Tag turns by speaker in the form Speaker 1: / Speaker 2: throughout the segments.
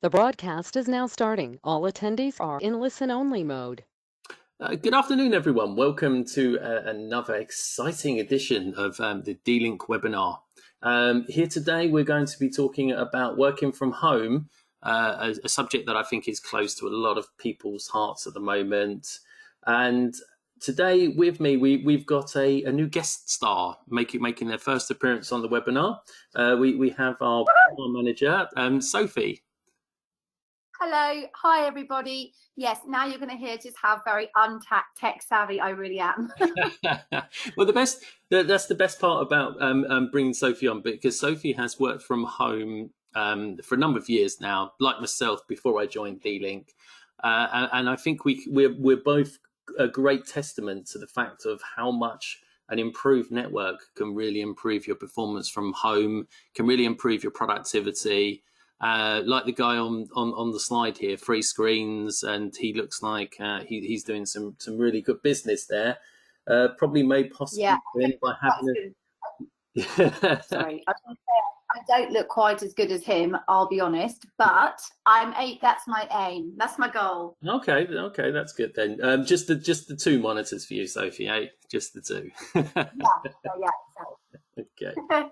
Speaker 1: The broadcast is now starting. All attendees are in listen-only mode.
Speaker 2: Good afternoon, everyone. Welcome to another exciting edition of the D-Link webinar. Here today, we're going to be talking about working from home, a subject that I think is close to a lot of people's hearts at the moment. And today with me, we've got a new guest star making their first appearance on the webinar. We have our manager, Sophie.
Speaker 3: Hello, hi everybody. Yes, now you're going to hear just how very tech savvy I really am.
Speaker 2: Well, that's the best part about bringing Sophie on, because Sophie has worked from home for a number of years now, like myself, before I joined D-Link, and I think we're both a great testament to the fact of how much an improved network can really improve your performance from home, can really improve your productivity. Like the guy on the slide here, 3 screens, and he looks like he's doing some really good business there. Probably made possible by having
Speaker 3: Sorry, I was going to say, I don't look quite as good as him, I'll be honest, but that's my aim, that's my goal.
Speaker 2: Okay, that's good then. Just the 2 monitors for you, Sophie, eh? Just the 2.
Speaker 3: Yeah.
Speaker 2: Okay.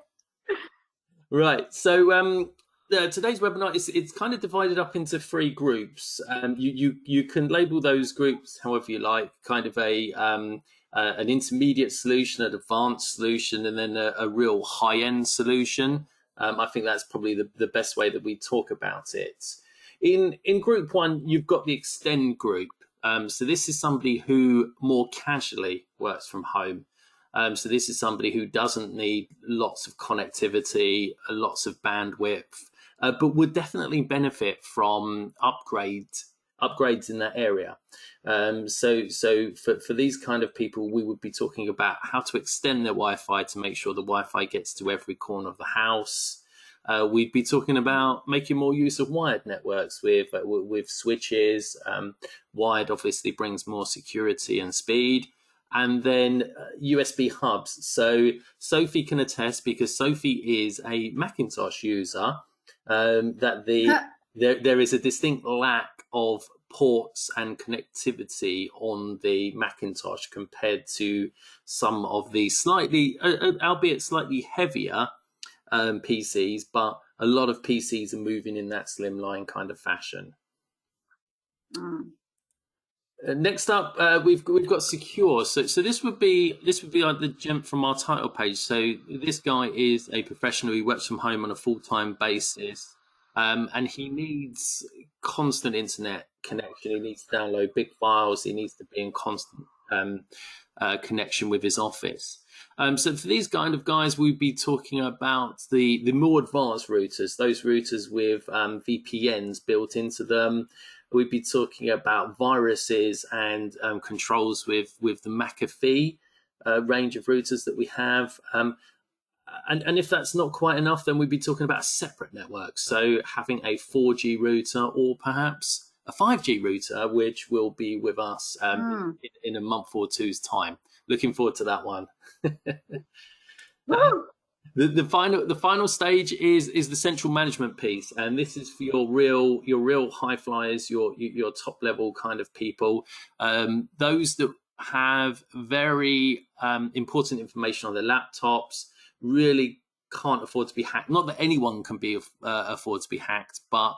Speaker 2: Right. So today's webinar it's kind of divided up into 3 groups. You can label those groups however you like, kind of an intermediate solution, an advanced solution, and then a real high-end solution. I think that's probably the best way that we talk about it. In group 1, you've got the extend group. So this is somebody who more casually works from home. So this is somebody who doesn't need lots of connectivity, lots of bandwidth, but would definitely benefit from upgrades in that area. So for these kind of people, we would be talking about how to extend their Wi-Fi to make sure the Wi-Fi gets to every corner of the house. We'd be talking about making more use of wired networks with switches. Wired obviously brings more security and speed. And then USB hubs. So Sophie can attest, because Sophie is a Macintosh user, that there is a distinct lack of ports and connectivity on the Macintosh compared to some of the albeit slightly heavier PCs, but a lot of PCs are moving in that slimline kind of fashion. Next up, we've got secure. So this would be like the gem from our title page. So this guy is a professional. He works from home on a full-time basis, and he needs constant internet connection. He needs to download big files. He needs to be in constant connection with his office. So for these kind of guys, we'd be talking about the more advanced routers, those routers with VPNs built into them. We'd be talking about viruses and controls with the Mcafee range of routers that we have. And if that's not quite enough, then we'd be talking about a separate network. So having a 4G router, or perhaps a 5G router, which will be with us in a month or 2's time. Looking forward to that one. The final stage is the central management piece, and this is for your real high flyers, your top level kind of people, those that have very important information on their laptops, really can't afford to be hacked. Not that anyone can be afford to be hacked, but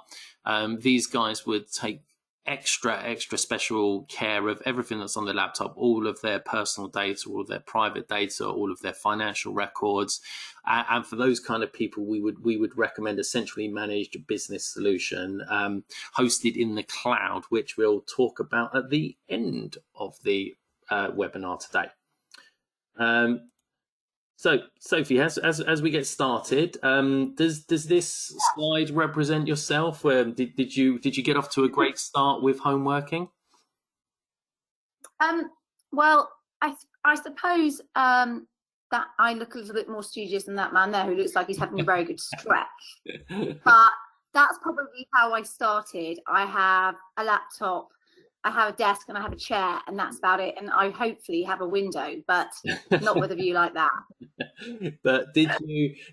Speaker 2: these guys would take extra special care of everything that's on their laptop, all of their personal data, all of their private data, all of their financial records. And for those kind of people, we would recommend a centrally managed business solution hosted in the cloud, which we'll talk about at the end of the webinar today. So, Sophie, as we get started, does this slide represent yourself? Did you get off to a great start with home working?
Speaker 3: Well, I suppose that I look a little bit more studious than that man there, who looks like he's having a very good stretch. But that's probably how I started. I have a laptop I have a desk and I have a chair, and that's about it. And I hopefully have a window, but not with a view like that.
Speaker 2: But do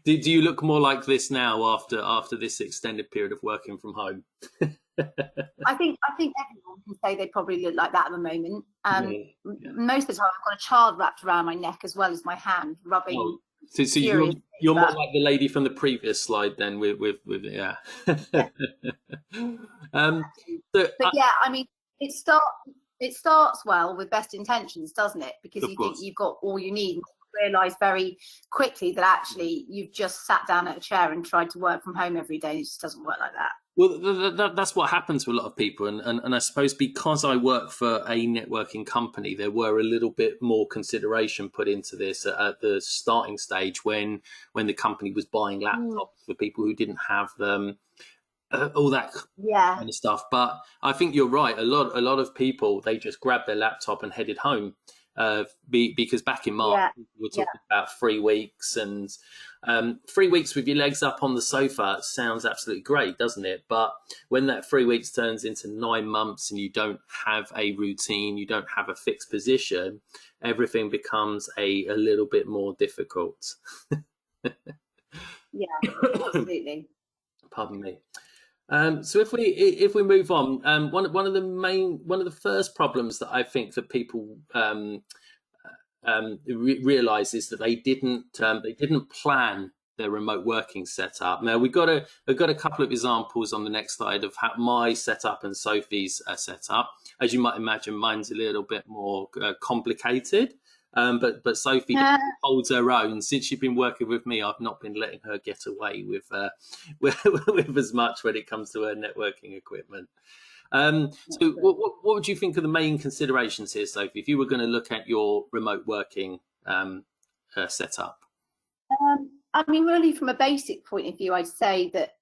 Speaker 2: you look more like this now after this extended period of working from home?
Speaker 3: I think everyone can say they probably look like that at the moment.
Speaker 2: Yeah.
Speaker 3: Most of the time, I've got a child wrapped around my neck as well as my hand, rubbing.
Speaker 2: Oh, so you're more like the lady from the previous slide then, with yeah.
Speaker 3: But yeah, I mean, it starts well with best intentions, doesn't it? Because you think you've got all you need, and you realise very quickly that actually you've just sat down at a chair and tried to work from home every day. It just doesn't work like that.
Speaker 2: Well, that's what happens to a lot of people, and I suppose because I work for a networking company, there were a little bit more consideration put into this at the starting stage when the company was buying laptops for people who didn't have them, all that kind of stuff. But I think you're right. A lot of people, they just grabbed their laptop and headed home. Because back in March, we were talking about 3 weeks, and 3 weeks with your legs up on the sofa sounds absolutely great, doesn't it? But when that 3 weeks turns into 9 months and you don't have a routine, you don't have a fixed position, everything becomes a little bit more difficult.
Speaker 3: Yeah, absolutely.
Speaker 2: Pardon me. So if we move on, one of the first problems that I think that people realize is that they didn't plan their remote working setup. Now we've got a couple of examples on the next slide of how my setup and Sophie's setup. As you might imagine, mine's a little bit more complicated. But Sophie holds her own. Since she's been working with me, I've not been letting her get away with as much when it comes to her networking equipment. So what would you think are the main considerations here, Sophie, if you were going to look at your remote working setup?
Speaker 3: I mean, really, from a basic point of view, I'd say that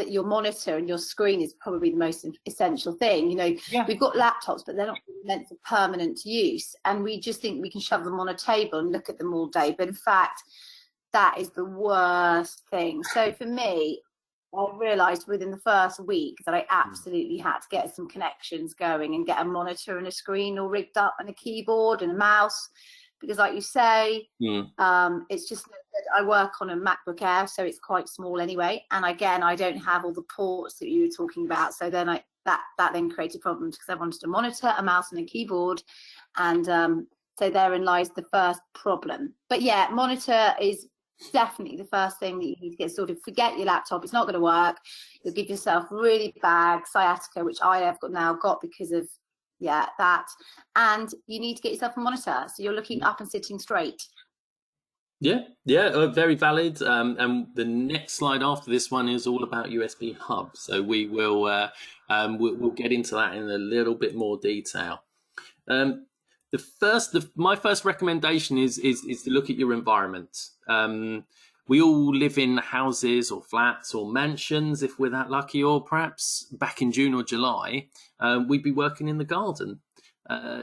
Speaker 3: your monitor and your screen is probably the most essential thing. You know, we've got laptops, but they're not meant for permanent use, and we just think we can shove them on a table and look at them all day. But in fact, that is the worst thing. So for me, I realised within the first week that I absolutely had to get some connections going and get a monitor and a screen all rigged up and a keyboard and a mouse. Because like you say, it's just I work on a MacBook Air, so it's quite small anyway. And again, I don't have all the ports that you were talking about. So then that then created problems because I wanted a monitor, a mouse and a keyboard. And so therein lies the first problem. But yeah, monitor is definitely the first thing that you need to get sorted. Forget your laptop, it's not going to work. You'll give yourself really bad sciatica, which I have got because of that, and you need to get yourself a monitor so you're looking up and sitting straight.
Speaker 2: Very valid. And the next slide after this one is all about USB hubs, so we will we'll get into that in a little bit more detail. My first recommendation is to look at your environment. We all live in houses or flats or mansions if we're that lucky, or perhaps back in June or July, we'd be working in the garden.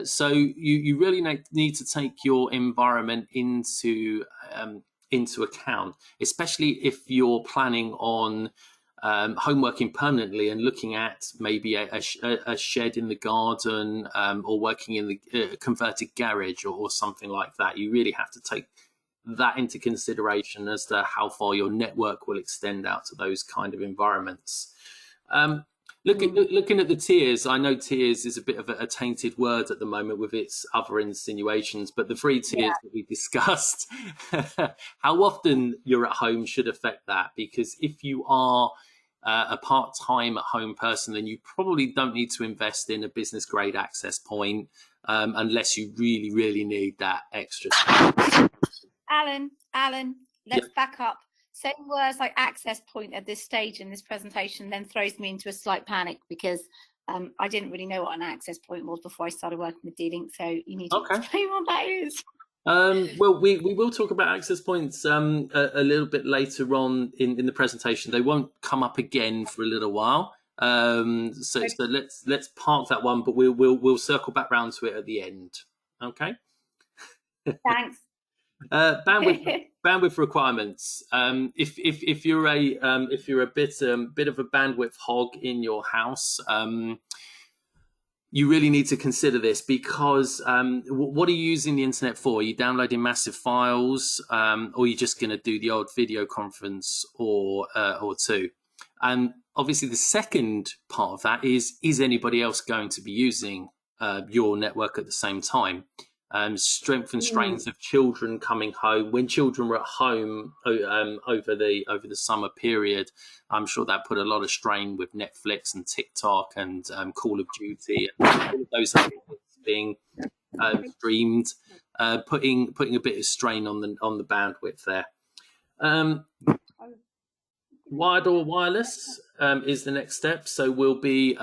Speaker 2: So you really need to take your environment into account, especially if you're planning on home working permanently and looking at maybe a shed in the garden, or working in the converted garage or something like that. You really have to take that into consideration as to how far your network will extend out to those kind of environments. Looking at the tiers, I know tiers is a bit of a tainted word at the moment with its other insinuations, but the 3 tiers that we discussed, how often you're at home should affect that, because if you are a part-time at home person, then you probably don't need to invest in a business grade access point unless you really, really need that extra space.
Speaker 3: Alan, let's back up. Saying words like access point at this stage in this presentation then throws me into a slight panic, because I didn't really know what an access point was before I started working with D-Link, so you need to explain what that is.
Speaker 2: Well, we will talk about access points a little bit later on in the presentation. They won't come up again for a little while. So let's park that one, but we'll circle back round to it at the end. Okay.
Speaker 3: Thanks.
Speaker 2: Bandwidth requirements. If you're a bit of a bandwidth hog in your house, you really need to consider this, because what are you using the internet for? Are you downloading massive files, or are you just going to do the old video conference or two? And obviously the second part of that is anybody else going to be using your network at the same time? Strength and strains of children coming home. When children were at home over the summer period, I'm sure that put a lot of strain with Netflix and TikTok and Call of Duty and all of those things being streamed, putting a bit of strain on the bandwidth there. Wired or wireless is the next step. So we'll be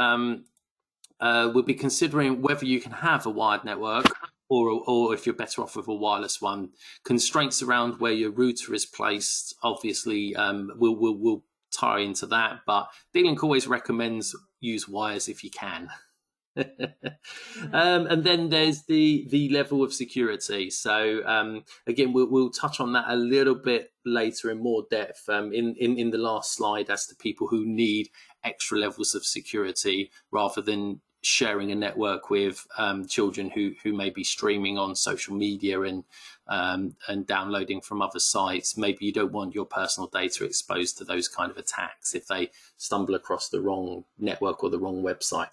Speaker 2: considering whether you can have a wired network, or if you're better off with a wireless one. Constraints around where your router is placed, obviously, we'll tie into that. But D-Link always recommends use wires if you can. And then there's the level of security. So again, we'll touch on that a little bit later in more depth in the last slide, as to people who need extra levels of security rather than sharing a network with children who may be streaming on social media and downloading from other sites. Maybe you don't want your personal data exposed to those kind of attacks if they stumble across the wrong network or the wrong website.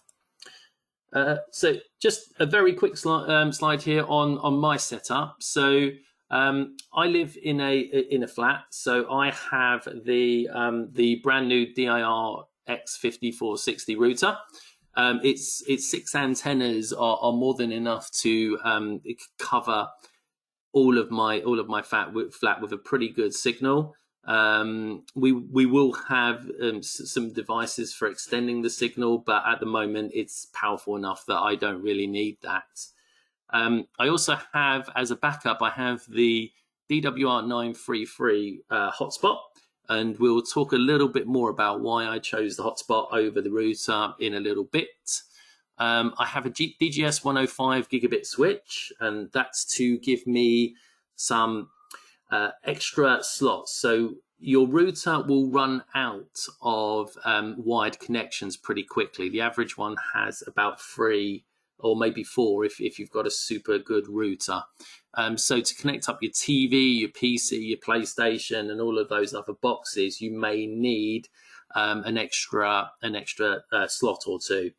Speaker 2: So just a very quick slide here on my setup. So I live in a flat, so I have the brand new DIR X5460 router. Its 6 antennas are more than enough to cover all of my flat with a pretty good signal. We will have some devices for extending the signal, but at the moment it's powerful enough that I don't really need that. I also have, as a backup, I have the DWR933 hotspot, and we'll talk a little bit more about why I chose the hotspot over the router in a little bit. I have a DGS 105 gigabit switch, and that's to give me some extra slots. So your router will run out of wired connections pretty quickly. The average one has about 3 or maybe 4 if you've got a super good router. So to connect up your TV, your PC, your PlayStation, and all of those other boxes, you may need an extra slot or two.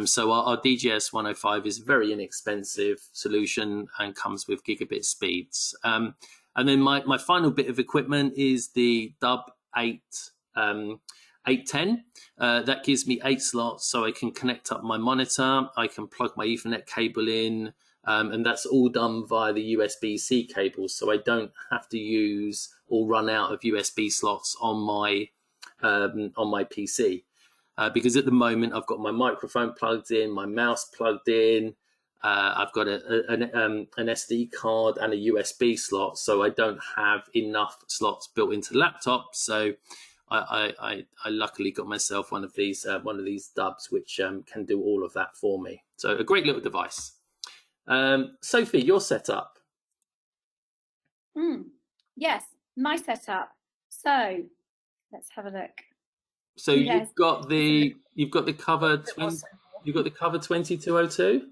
Speaker 2: So our DGS 105 is a very inexpensive solution and comes with gigabit speeds. And then my final bit of equipment is the Dub 810. That gives me 8 slots, so I can connect up my monitor. I can plug my Ethernet cable in, and that's all done via the USB-C cable. So I don't have to use or run out of USB slots on my PC, because at the moment I've got my microphone plugged in, my mouse plugged in. I've got an SD card and a USB slot, so I don't have enough slots built into the laptop. So I luckily got myself one of these Dubs, which can do all of that for me. So a great little device. Sophie, your setup.
Speaker 3: Yes, my setup. So let's have a look.
Speaker 2: So yes. you've got the cover 2202.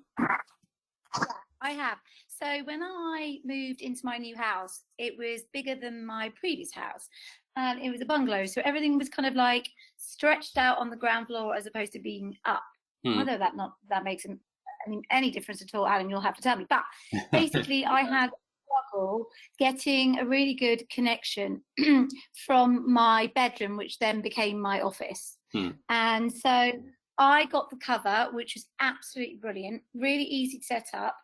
Speaker 3: I have. So when I moved into my new house, it was bigger than my previous house, and it was a bungalow. So everything was kind of like stretched out on the ground floor as opposed to being up. Whether that makes any difference at all, Adam, you'll have to tell me. But basically, I had struggle getting a really good connection from my bedroom, which then became my office. And so I got the cover, which was absolutely brilliant, really easy to set up.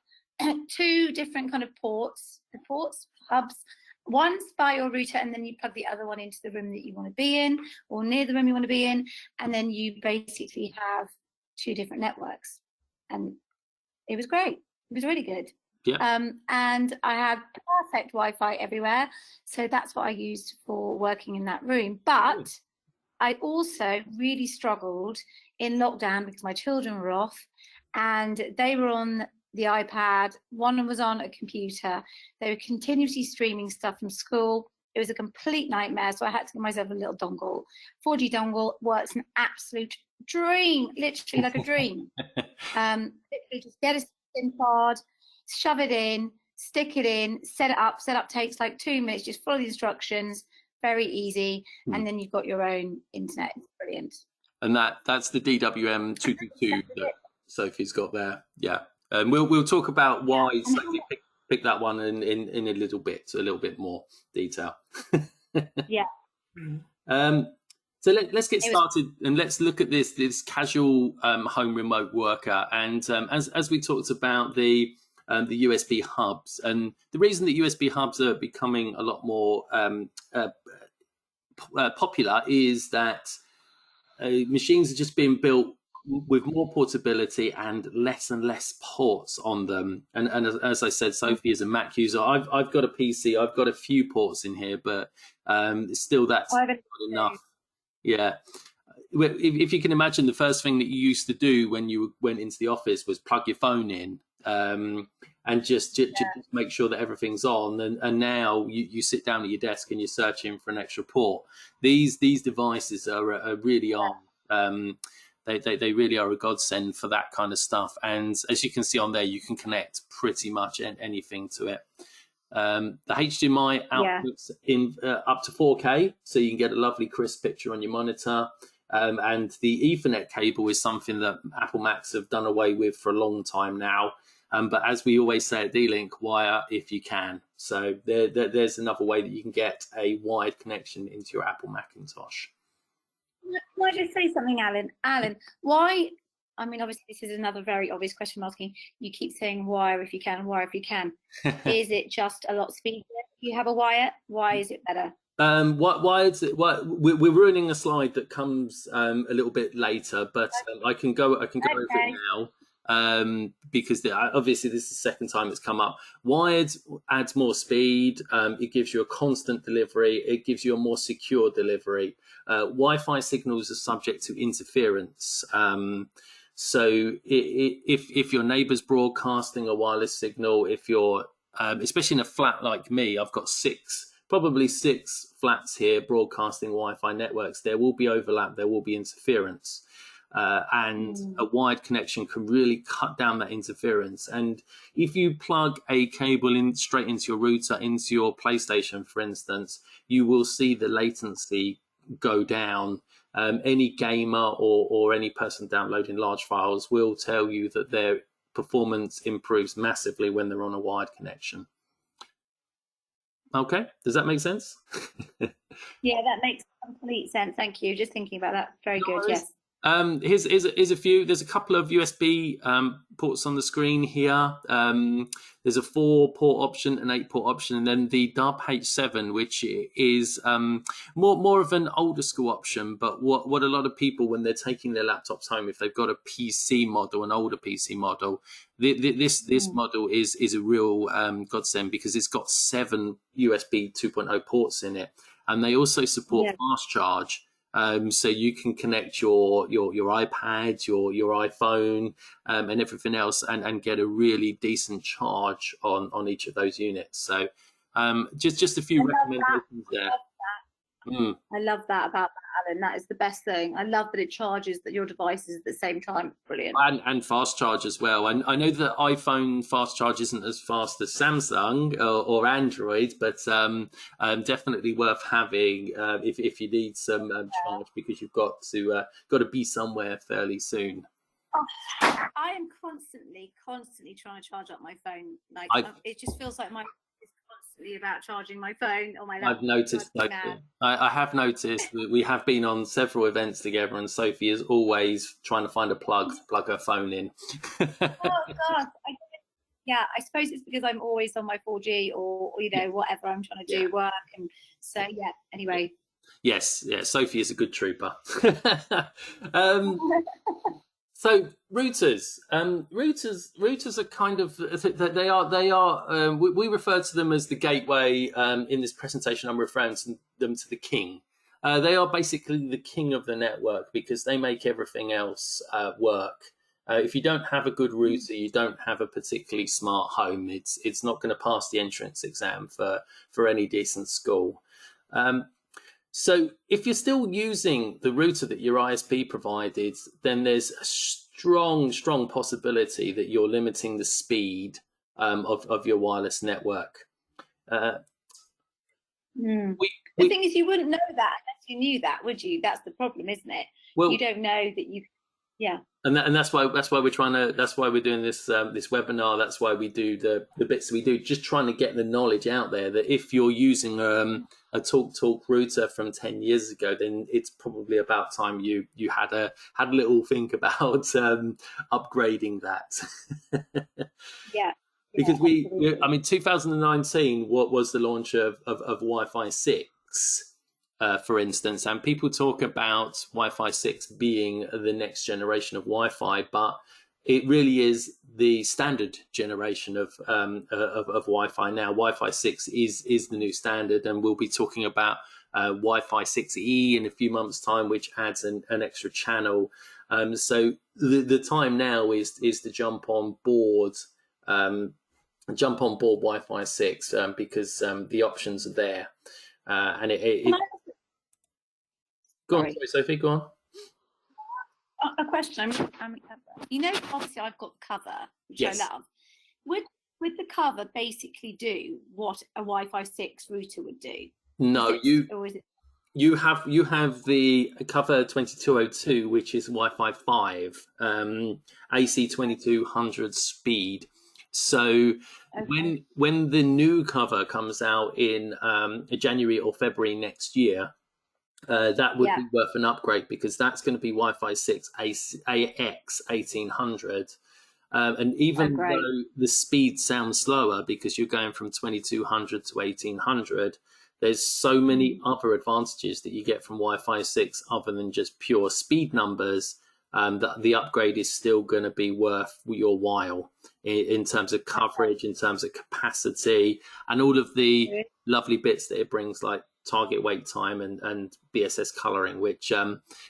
Speaker 3: 2 different kind of hubs. One's by your router, and then you plug the other one into the room that you want to be in, or near the room you want to be in, and then you basically have 2 different networks. And it was great. It was really good.
Speaker 2: Yeah.
Speaker 3: And I had perfect Wi-Fi everywhere, so that's what I used for working in that room. But I also really struggled in lockdown because my children were off, and they were on the iPad. One was on a computer. They were continuously streaming stuff from school. It was a complete nightmare, so I had to get myself a little dongle. 4G dongle works an absolute dream, literally like a dream. Literally just get a SIM card, shove it in, stick it in, set it up. Set up takes like 2 minutes. Just follow the instructions. Very easy, and then you've got your own internet. It's brilliant.
Speaker 2: And that's the DWM 222 that Sophie's got there. Yeah, and we'll talk about why Sophie picked that one in a little bit more detail.
Speaker 3: Yeah.
Speaker 2: So let's get started and let's look at this casual home remote worker. And as we talked about the USB hubs, and the reason that USB hubs are becoming a lot more popular is that machines are just being built with more portability and less ports on them. And as I said, Sophie is a Mac user. I've got a PC. I've got a few ports in here, but still that's not enough. Yeah. If you can imagine, the first thing that you used to do when you went into the office was plug your phone in and just make sure that everything's on. And now you sit down at your desk and you're searching for an extra port. These devices are really on. They really are a godsend for that kind of stuff. And as you can see on there, you can connect pretty much anything to it. The HDMI outputs in up to 4K, so you can get a lovely crisp picture on your monitor. And the Ethernet cable is something that Apple Macs have done away with for a long time now. But as we always say at D-Link, wire if you can. So there's another way that you can get a wired connection into your Apple Macintosh.
Speaker 3: Can I just say something, Alan? Alan, why? I mean, obviously, this is another very obvious question I'm asking. You keep saying wire if you can, wire if you can. Is it just a lot speedier if you have a wire? Why is it better?
Speaker 2: Why is it? We're ruining a slide that comes a little bit later, but I can go over it now. Because obviously this is the second time it's come up. Wired adds more speed. It gives you a constant delivery. It gives you a more secure delivery. Wi-Fi signals are subject to interference. So if your neighbour's broadcasting a wireless signal, if you're, especially in a flat like me, I've got probably six flats here broadcasting Wi-Fi networks, there will be overlap, there will be interference. And a wired connection can really cut down that interference. And if you plug a cable in straight into your router, into your PlayStation, for instance, you will see the latency go down. Any gamer or any person downloading large files will tell you that their performance improves massively when they're on a wired connection. Okay, does that make sense?
Speaker 3: Yeah, that makes complete sense. Thank you. Just thinking about that. Very good. Yes.
Speaker 2: Here's a few. There's a couple of USB ports on the screen here. There's a 4-port option, an 8-port option, and then the DUB H7, which is more of an older school option. But what a lot of people, when they're taking their laptops home, if they've got a PC model, an older PC model, this model is a real godsend, because it's got 7 USB 2.0 ports in it, and they also support fast charge. So you can connect your iPad, your iPhone, and everything else, and get a really decent charge on each of those units. So just a few recommendations there.
Speaker 3: I love that about that, Alan. That is the best thing. I love that it charges your devices at the same time. Brilliant.
Speaker 2: And fast charge as well. And I know that iPhone fast charge isn't as fast as Samsung or Android, but definitely worth having if you need some charge, because you've got to be somewhere fairly soon.
Speaker 3: Oh, I am constantly trying to charge up my phone. Like it just feels like my about charging my phone or my laptop.
Speaker 2: I've noticed. I have noticed that we have been on several events together, and Sophie is always trying to find a plug to plug her phone in.
Speaker 3: Oh God! I suppose it's because I'm always on my 4G or whatever I'm trying to do work, and so Anyway.
Speaker 2: Yes. Sophie is a good trooper. So routers are kind of, they are. We refer to them as the gateway. In this presentation, I'm referring to them to the king. They are basically the king of the network, because they make everything else work. If you don't have a good router, you don't have a particularly smart home. It's not going to pass the entrance exam for any decent school. So if you're still using the router that your ISP provided, then there's a strong possibility that you're limiting the speed of your wireless network.
Speaker 3: The thing is, you wouldn't know that unless you knew that, would you? That's the problem, isn't it? Well, you don't know that you. Yeah.
Speaker 2: And that's why we're trying to. That's why we're doing this this webinar. That's why we do the bits we do. Just trying to get the knowledge out there that if you're using a TalkTalk router from 10 years ago, then it's probably about time you had a little think about upgrading that.
Speaker 3: Yeah.
Speaker 2: Because I mean, 2019 what was the launch of Wi-Fi 6. For instance, and people talk about Wi-Fi 6 being the next generation of Wi-Fi, but it really is the standard generation of Wi-Fi now. Wi-Fi 6 is the new standard, and we'll be talking about Wi-Fi 6E in a few months' time, which adds an extra channel. So the time now is to jump on board Wi-Fi 6 because the options are there, and Go on, sorry, Sophie, go on.
Speaker 3: A question. You know, obviously I've got the cover, which I love. Would the cover basically do what a Wi-Fi 6 router would do?
Speaker 2: No, you have the cover 2202, which is Wi-Fi 5, AC 2200 speed. So when the new cover comes out in January or February next year, that would be worth an upgrade, because that's going to be Wi-Fi 6 AX 1800. And even though the speed sounds slower because you're going from 2200 to 1800, there's so many other advantages that you get from Wi-Fi 6 other than just pure speed numbers, that the upgrade is still going to be worth your while in terms of coverage, in terms of capacity, and all of the lovely bits that it brings, like target wait time and BSS coloring, which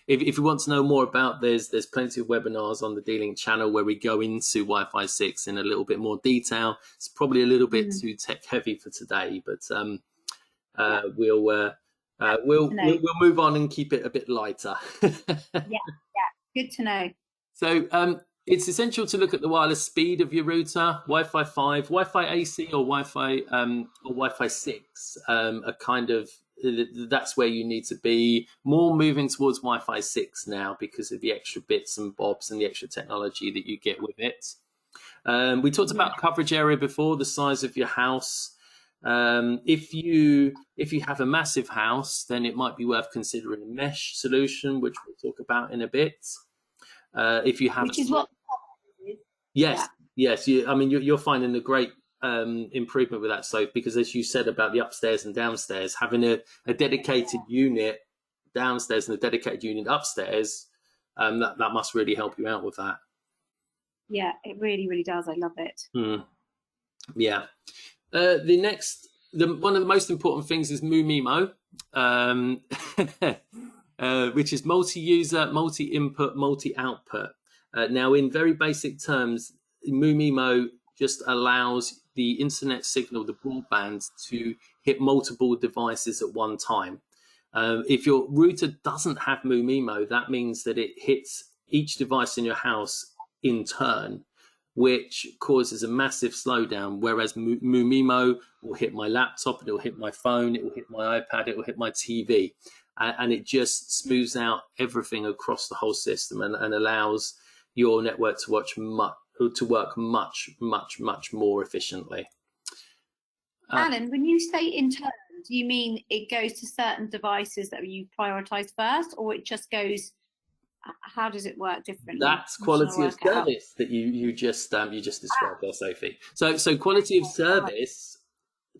Speaker 2: if you want to know more about, there's plenty of webinars on the D-Link channel where we go into Wi-Fi 6 in a little bit more detail. It's probably a little bit too tech heavy for today, but we'll move on and keep it a bit lighter.
Speaker 3: Good to know.
Speaker 2: So it's essential to look at the wireless speed of your router. Wi-Fi 5, Wi-Fi AC, or Wi-Fi 6 are kind of, that's where you need to be. More moving towards Wi-Fi 6 now because of the extra bits and bobs and the extra technology that you get with it. We talked about coverage area before, the size of your house. If you have a massive house, then it might be worth considering a mesh solution, which we'll talk about in a bit. If you have,
Speaker 3: which is what
Speaker 2: yes, I mean you're finding a great improvement with that, so because as you said about the upstairs and downstairs, having a dedicated unit downstairs and a dedicated unit upstairs, that must really help you out with that.
Speaker 3: Yeah, it really does. I love it.
Speaker 2: Yeah. One of the most important things is Moomimo, which is multi-user, multi-input, multi-output. Now, in very basic terms, Moomimo just allows the internet signal, the broadband, to hit multiple devices at one time. If your router doesn't have Moomimo, that means that it hits each device in your house in turn, which causes a massive slowdown, whereas Moomimo will hit my laptop, it will hit my phone, it will hit my iPad, it will hit my TV, and it just smooths out everything across the whole system and allows your network to work much more efficiently.
Speaker 3: Alan, when you say in turn, do you mean it goes to certain devices that you prioritize first, or it just goes? How does it work differently?
Speaker 2: That's quality of service that you just described there, Sophie. So quality of service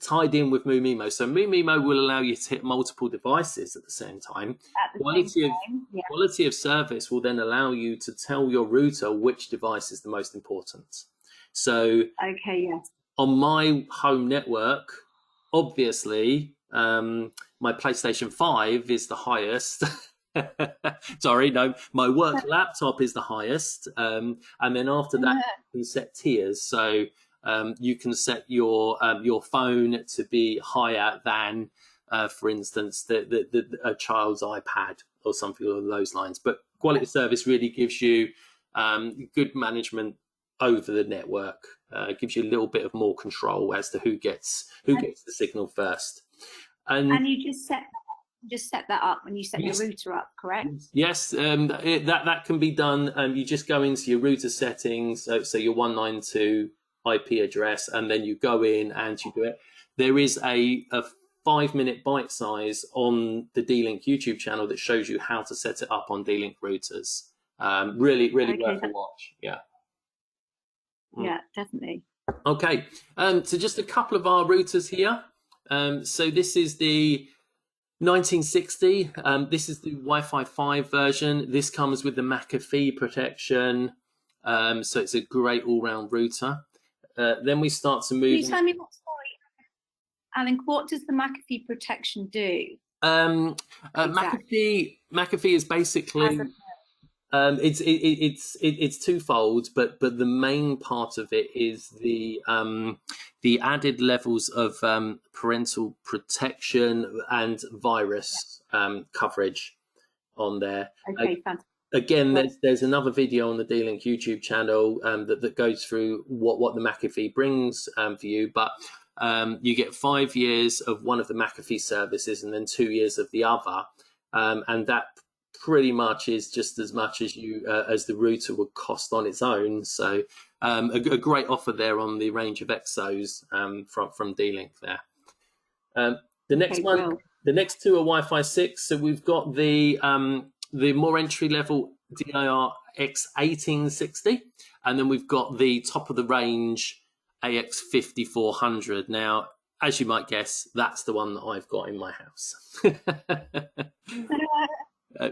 Speaker 2: tied in with Moomimo. So Moomimo will allow you to hit multiple devices at the same time. Quality of service will then allow you to tell your router which device is the most important. So on my home network, obviously, my PlayStation 5 is the highest. Sorry, no, my work laptop is the highest, and then after that you can set tiers. So you can set your phone to be higher than for instance, a child's iPad or something along those lines. But quality of service really gives you good management over the network. Gives you a little bit of more control as to who gets the signal first.
Speaker 3: And you just set that up when you set your router up, correct?
Speaker 2: Yes, that can be done. You just go into your router settings, so your 192 IP address, and then you go in and you do it. There is a 5-minute bite size on the D-Link YouTube channel that shows you how to set it up on D-Link routers. Really worth a watch. Yeah.
Speaker 3: Yeah, definitely.
Speaker 2: Okay, so just a couple of our routers here. So this is the 1960. This is the Wi-Fi 5 version. This comes with the Mcafee protection. So it's a great all-round router. Then we start to move.
Speaker 3: Can you tell me Alan, what does the Mcafee protection do?
Speaker 2: Mcafee is basically it's twofold, but the main part of it is the added levels of parental protection and virus coverage on there.
Speaker 3: Okay, fantastic.
Speaker 2: Again, there's another video on the D-Link YouTube channel that goes through what the Mcafee brings for you, but you get 5 years of one of the Mcafee services and then 2 years of the other, and that pretty much is just as much as as the router would cost on its own. So a great offer there on the range of Exos from D-Link there. The next the next two are Wi-Fi 6. So we've got the more entry level DIR X1860, and then we've got the top of the range AX5400. Now, as you might guess, that's the one that I've got in my house.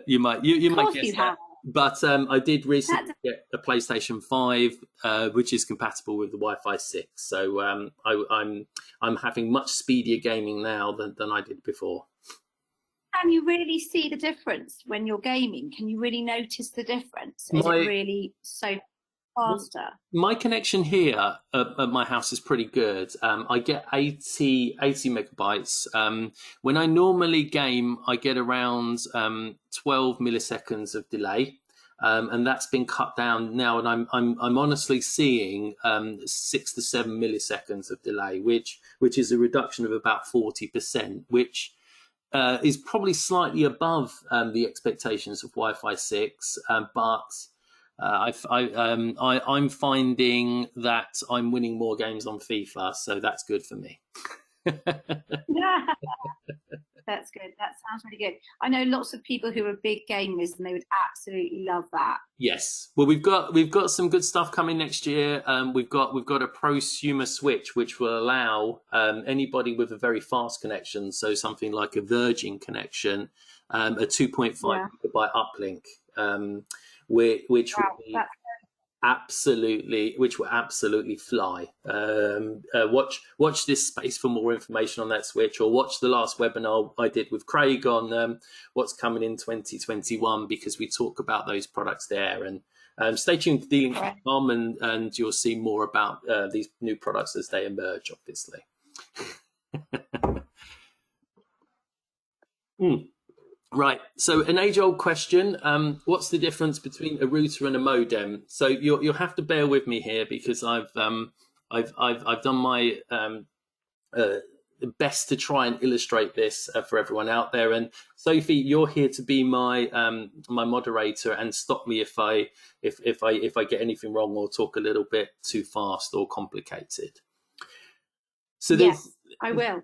Speaker 2: You might guess that. But I did recently get a PlayStation 5, which is compatible with the Wi-Fi 6. So I'm having much speedier gaming now than I did before.
Speaker 3: Can you really see the difference when you're gaming? Can you really notice the difference? Is it really so faster?
Speaker 2: My connection here at my house is pretty good. I get 80 megabytes. When I normally game, I get around 12 milliseconds of delay, and that's been cut down now. And I'm honestly seeing 6 to 7 milliseconds of delay, which is a reduction of about 40%, which is probably slightly above the expectations of Wi-Fi 6, but I'm finding that I'm winning more games on FIFA, so that's good for me.
Speaker 3: That's good. That sounds really good. I know lots of people who are big gamers, and they would absolutely love that.
Speaker 2: Yes. Well, we've got some good stuff coming next year. We've got a prosumer switch which will allow anybody with a very fast connection, so something like a Virgin connection, a 2.5 gigabyte uplink. Which will be which will absolutely fly. Watch this space for more information on that switch, or watch the last webinar I did with Craig on what's coming in 2021, because we talk about those products there. And stay tuned to D-Link.com, and you'll see more about these new products as they emerge, obviously. Right, so an age-old question: what's the difference between a router and a modem? So you'll have to bear with me here, because I've done my best to try and illustrate this for everyone out there. And Sophie, you're here to be my my moderator and stop me if I get anything wrong or talk a little bit too fast or complicated. So
Speaker 3: yes, I will.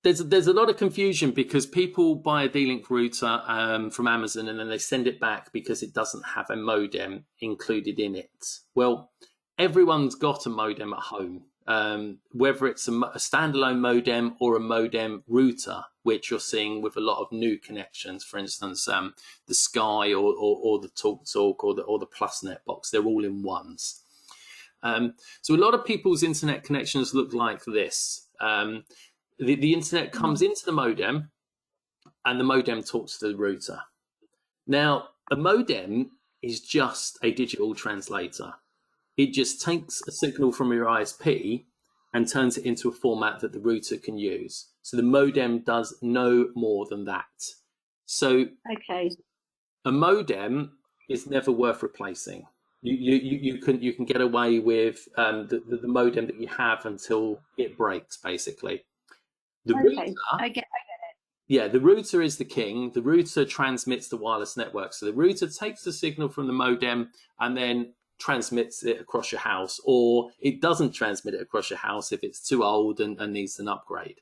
Speaker 2: There's a lot of confusion, because people buy a D-Link router from Amazon, and then they send it back because it doesn't have a modem included in it. Well, everyone's got a modem at home, whether it's a standalone modem or a modem router, which you're seeing with a lot of new connections. For instance, the Sky or the TalkTalk or the PlusNet box, they're all in ones. So a lot of people's internet connections look like this. The internet comes into the modem, and the modem talks to the router. Now, a modem is just a digital translator. It just takes a signal from your ISP and turns it into a format that the router can use. So the modem does no more than that. So a modem is never worth replacing. You can get away with the modem that you have until it breaks, basically. The router,
Speaker 3: I get it.
Speaker 2: yeah, the router is the king. The router transmits the wireless network. So the router takes the signal from the modem and then transmits it across your house, or it doesn't transmit it across your house if it's too old and needs an upgrade.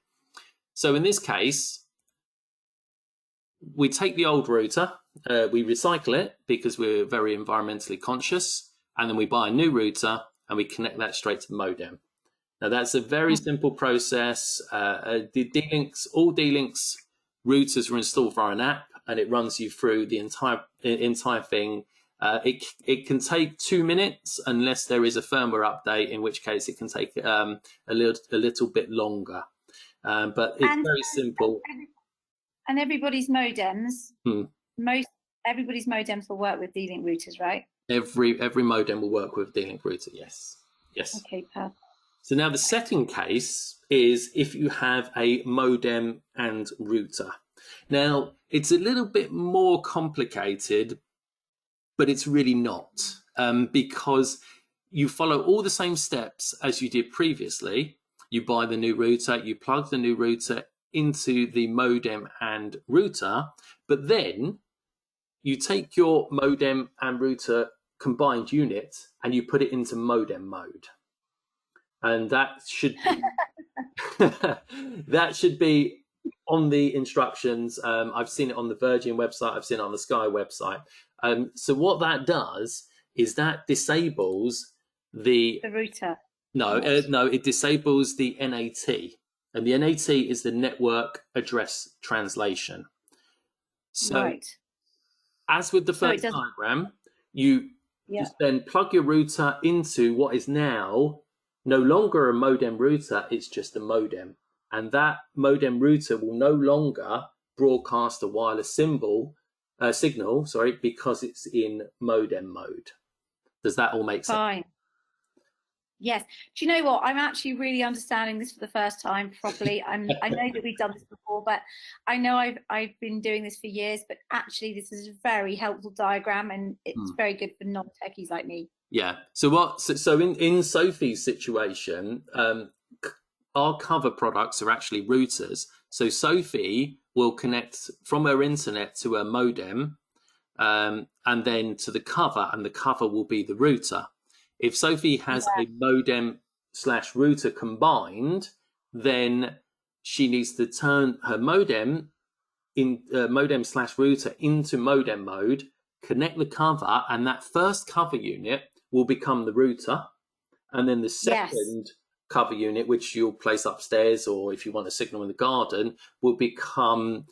Speaker 2: So in this case, we take the old router, we recycle it because we're very environmentally conscious, and then we buy a new router and we connect that straight to the modem. Now that's a very simple process. All D-Link's routers are installed via an app, and it runs you through the entire thing. It can take 2 minutes unless there is a firmware update, in which case it can take a little bit longer. But it's very simple.
Speaker 3: And everybody's modems, everybody's modems will work with D-Link routers, right?
Speaker 2: Every modem will work with D-Link router. Yes.
Speaker 3: Okay, perfect.
Speaker 2: So now the second case is if you have a modem and router. Now it's a little bit more complicated, but it's really not, because you follow all the same steps as you did previously. You buy the new router, you plug the new router into the modem and router, but then you take your modem and router combined unit and you put it into modem mode. And that should that should be on the instructions. I've seen it on the Virgin website, I've seen it on the Sky website. So what that does is that disables the router. No, it disables the NAT. And the NAT is the network address translation. So as with the first diagram, you just then plug your router into what is now no longer a modem router, it's just a modem. And that modem router will no longer broadcast a wireless signal, because it's in modem mode. Does that all make sense?
Speaker 3: Fine. Yes. Do you know what? I'm actually really understanding this for the first time properly. I know that we've done this before, but I know I've been doing this for years, but actually this is a very helpful diagram, and it's very good for non-techies like me.
Speaker 2: Yeah. So in Sophie's situation, our cover products are actually routers. So Sophie will connect from her internet to her modem, and then to the cover, and the cover will be the router. If Sophie has a modem/router combined, then she needs to turn her modem modem/router into modem mode, connect the cover, and that first cover unit will become the router, and then the second cover unit, which you'll place upstairs, or if you want a signal in the garden, will become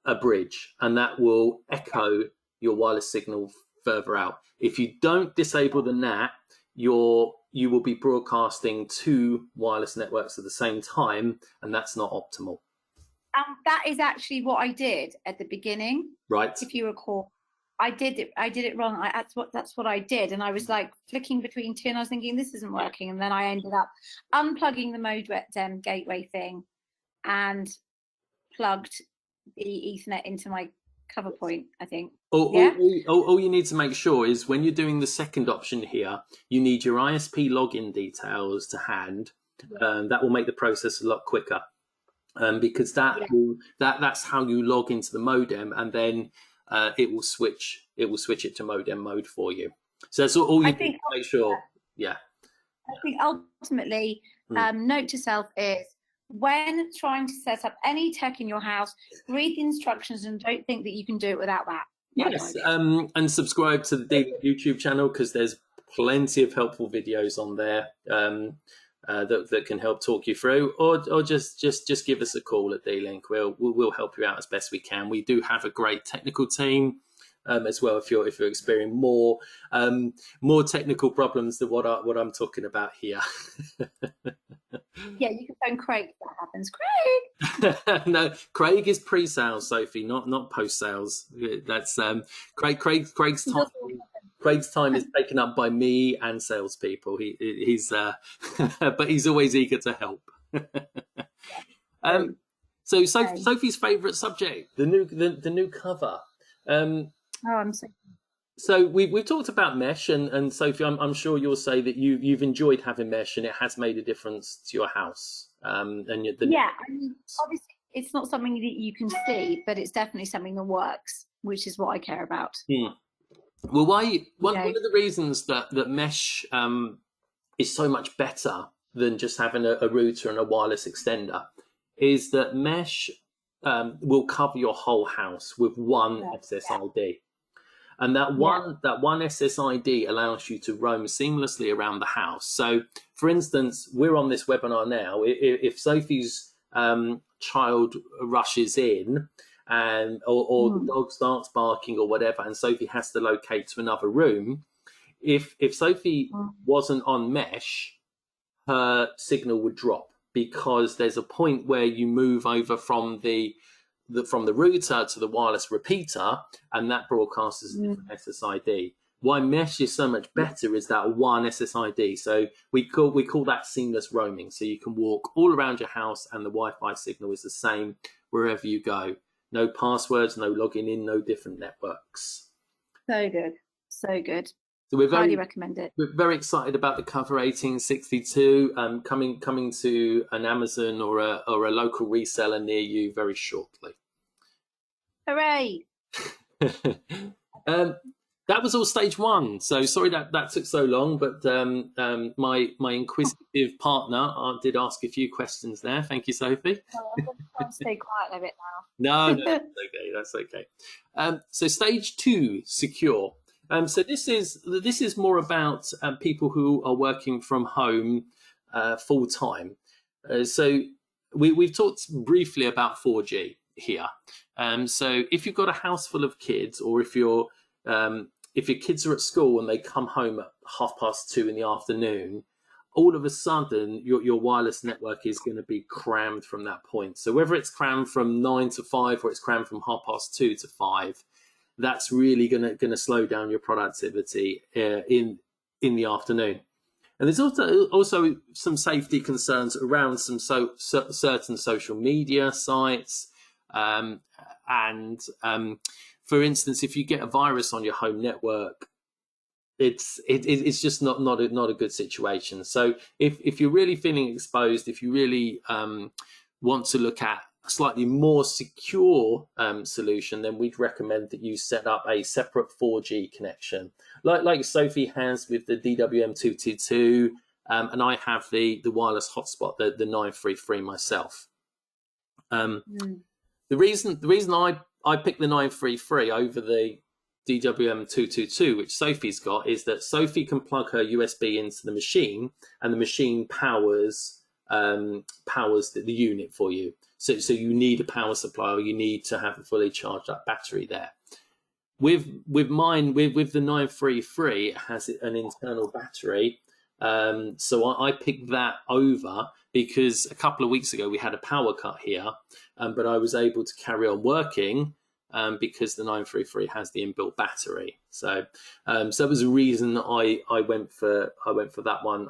Speaker 2: a bridge, and that will echo your wireless signal further out. If you don't disable the NAT, you will be broadcasting 2 wireless networks at the same time, and that's not optimal.
Speaker 3: That is actually what I did at the beginning.
Speaker 2: Right.
Speaker 3: If you recall, I did it wrong. That's what I did, and I was like flicking between 2, and I was thinking this isn't working, and then I ended up unplugging the modem gateway thing and plugged the Ethernet into my cover point, I think.
Speaker 2: All you need to make sure is when you're doing the second option here, you need your ISP login details to hand. That will make the process a lot quicker, because that's how you log into the modem, and then it will switch it to modem mode for you. So that's all you need to make sure. Yeah.
Speaker 3: I think ultimately, note to self is, when trying to set up any tech in your house, read the instructions and don't think that you can do it without that.
Speaker 2: Yes, and subscribe to the D-Link YouTube channel, because there's plenty of helpful videos on there that can help talk you through, or just give us a call at D-Link. We'll help you out as best we can. We do have a great technical team as well. If you're experiencing more technical problems than what I'm talking about here.
Speaker 3: Yeah, you can phone Craig if that happens. Craig.
Speaker 2: No, Craig is pre-sales, Sophie, not post-sales. That's Craig's Craig's time is taken up by me and salespeople. He's but he's always eager to help. So Sophie's favourite subject, the new cover.
Speaker 3: I'm so.
Speaker 2: So we've talked about mesh, and Sophie, I'm sure you'll say that you've enjoyed having mesh, and it has made a difference to your house.
Speaker 3: I mean, obviously it's not something that you can see, but it's definitely something that works, which is what I care about.
Speaker 2: Well, one of the reasons that mesh is so much better than just having a router and a wireless extender is that mesh will cover your whole house with one SSID. And that one SSID allows you to roam seamlessly around the house. So, for instance, we're on this webinar now. If Sophie's child rushes in, or the dog starts barking or whatever, and Sophie has to locate to another room, if Sophie wasn't on mesh, her signal would drop, because there's a point where you move over from the router to the wireless repeater, and that broadcasts as a different SSID. Why mesh is so much better is that one SSID. So we call that seamless roaming. So you can walk all around your house, and the Wi-Fi signal is the same wherever you go. No passwords, no logging in, no different networks.
Speaker 3: So good, so good.
Speaker 2: So we're
Speaker 3: highly recommend it.
Speaker 2: We're very excited about the cover 1862 coming to an Amazon or a local reseller near you very shortly.
Speaker 3: Hooray!
Speaker 2: That was all stage one. So sorry that took so long, but my inquisitive partner did ask a few questions there. Thank you, Sophie.
Speaker 3: I'll stay quiet a bit now.
Speaker 2: No, that's okay. So stage two, secure. So this is more about people who are working from home full time. So we've talked briefly about 4G here. So if you've got a house full of kids, or if your kids are at school and they come home at 2:30 in the afternoon, all of a sudden your wireless network is going to be crammed from that point. So whether it's crammed from 9 to 5 or it's crammed from 2:30 to 5, that's really going to slow down your productivity in the afternoon. And there's also some safety concerns around some certain social media sites, and for instance, if you get a virus on your home network, it's just not a good situation. So if you're really feeling exposed, if you really want to look at a slightly more secure solution, then we'd recommend that you set up a separate 4G connection, like Sophie has with the DWM222, and I have the wireless hotspot, the 933 myself. The reason I picked the 933 over the DWM222, which Sophie's got, is that Sophie can plug her USB into the machine, and the machine powers the unit for you. So you need a power supply, or you need to have a fully charged up battery there. With mine, with the 933, it has an internal battery. So I picked that over because a couple of weeks ago we had a power cut here, but I was able to carry on working because the 933 has the inbuilt battery. So that was a reason I went for that one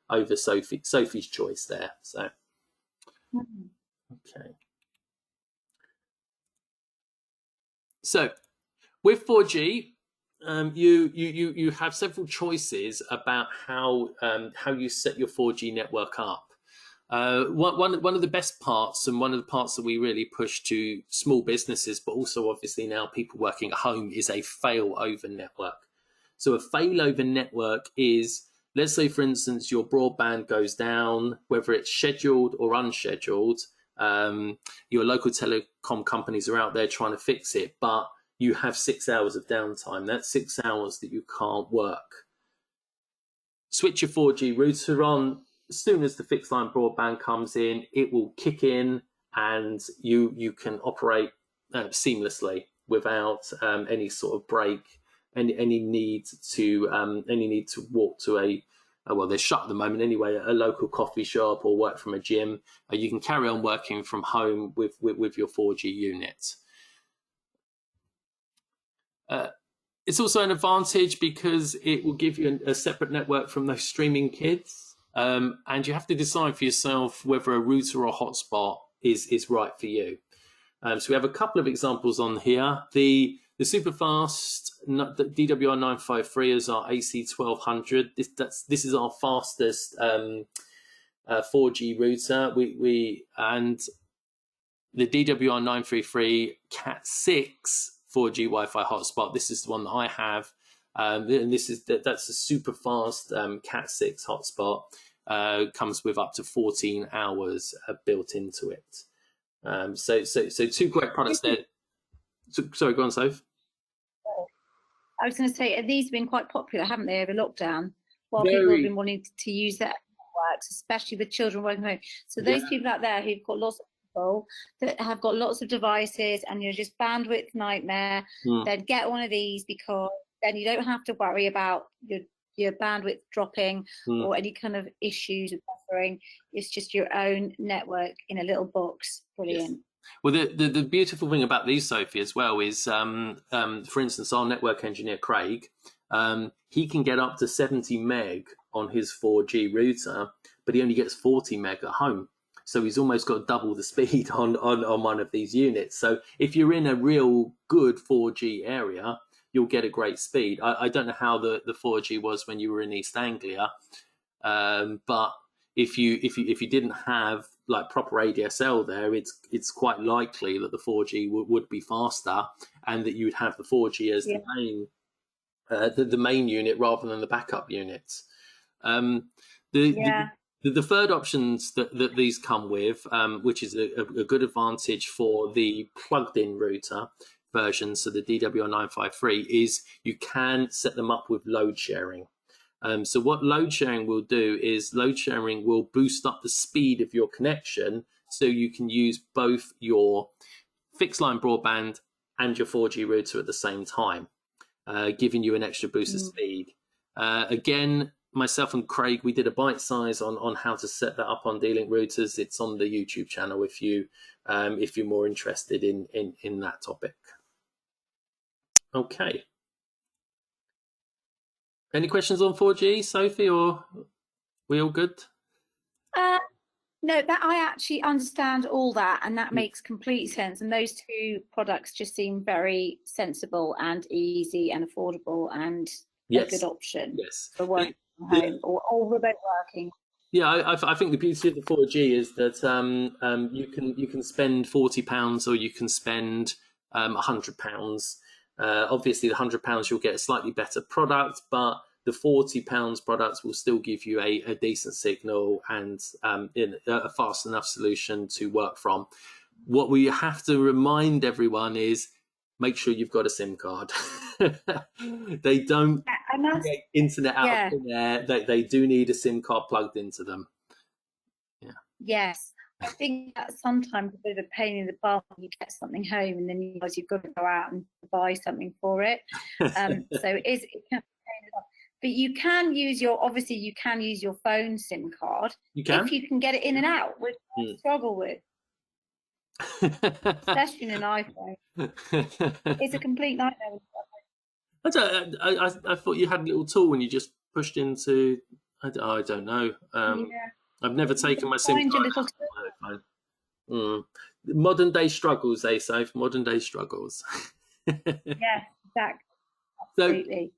Speaker 2: over Sophie's choice there. So okay. So with 4G, you have several choices about how you set your 4G network up. One of the best parts, and one of the parts that we really push to small businesses, but also obviously now people working at home, is a failover network. So a failover network is, let's say for instance your broadband goes down, whether it's scheduled or unscheduled. Your local telecom companies are out there trying to fix it, but you have 6 hours of downtime. That's 6 hours that you can't work. Switch your 4G router on. As soon as the fixed line broadband comes in, it will kick in, and you can operate seamlessly without any sort of break, any need to walk to well, they're shut at the moment anyway, a local coffee shop or work from a gym. You can carry on working from home with your 4G unit. It's also an advantage because it will give you a separate network from those streaming kids. And you have to decide for yourself whether a router or hotspot is right for you. So we have a couple of examples on here. The super fast the DWR 953 is our AC 1200. This is our fastest 4G router. And the DWR 933 Cat 6 4G Wi-Fi hotspot. This is the one that I have, and that's a super fast Cat 6 hotspot. Comes with up to 14 hours built into it. So two great products there. Sorry, go on, Soph.
Speaker 3: I was going to say, these have been quite popular, haven't they, over lockdown? While people have been wanting to use their networks, especially with children working from home. So those people out there who've got lots of people that have got lots of devices and you're just bandwidth nightmare, then get one of these, because then you don't have to worry about your bandwidth dropping or any kind of issues with buffering. It's just your own network in a little box. Brilliant. Yes.
Speaker 2: Well, the beautiful thing about these, Sophie, as well is, for instance, our network engineer, Craig, he can get up to 70 meg on his 4G router, but he only gets 40 meg at home. So he's almost got double the speed on one of these units. So if you're in a real good 4G area, you'll get a great speed. I don't know how the 4G was when you were in East Anglia, but if you didn't have like proper ADSL there, it's quite likely that the 4G would be faster, and that you'd have the 4G as the main unit rather than the backup unit. The third options that these come with, which is a good advantage for the plugged-in router version, so the DWR953, is you can set them up with load sharing. So what load sharing will do is load sharing will boost up the speed of your connection, so you can use both your fixed line broadband and your 4G router at the same time, giving you an extra boost of speed. Again, myself and Craig, we did a bite size on how to set that up on D-Link routers. It's on the YouTube channel if you're more interested in that topic. Okay. Any questions on 4G, Sophie, or we all good?
Speaker 3: No, that I actually understand all that, and that makes complete sense. And those two products just seem very sensible and easy and affordable, and a good option for working from home or remote working.
Speaker 2: Yeah, I think the beauty of the 4G is that you can spend £40 or you can spend £100. Obviously, the £100 you'll get a slightly better product, but the £40 products will still give you a decent signal and a fast enough solution to work from. What we have to remind everyone is make sure you've got a SIM card. They don't get internet out of there. They do need a SIM card plugged into them. Yeah.
Speaker 3: Yes. I think that sometimes a bit of a pain in the butt when you get something home and then you realize you've got to go out and buy something for it. So it can be a pain in the butt. But you can use your phone SIM card.
Speaker 2: You can?
Speaker 3: If you can get it in and out, which I struggle with. Especially in an iPhone. It's a complete nightmare.
Speaker 2: I thought you had a little tool when you just pushed into, I don't know. I've never taken my SIM card out of my iPhone. Modern day struggles, they say. Modern day struggles.
Speaker 3: Yeah, exactly. Absolutely.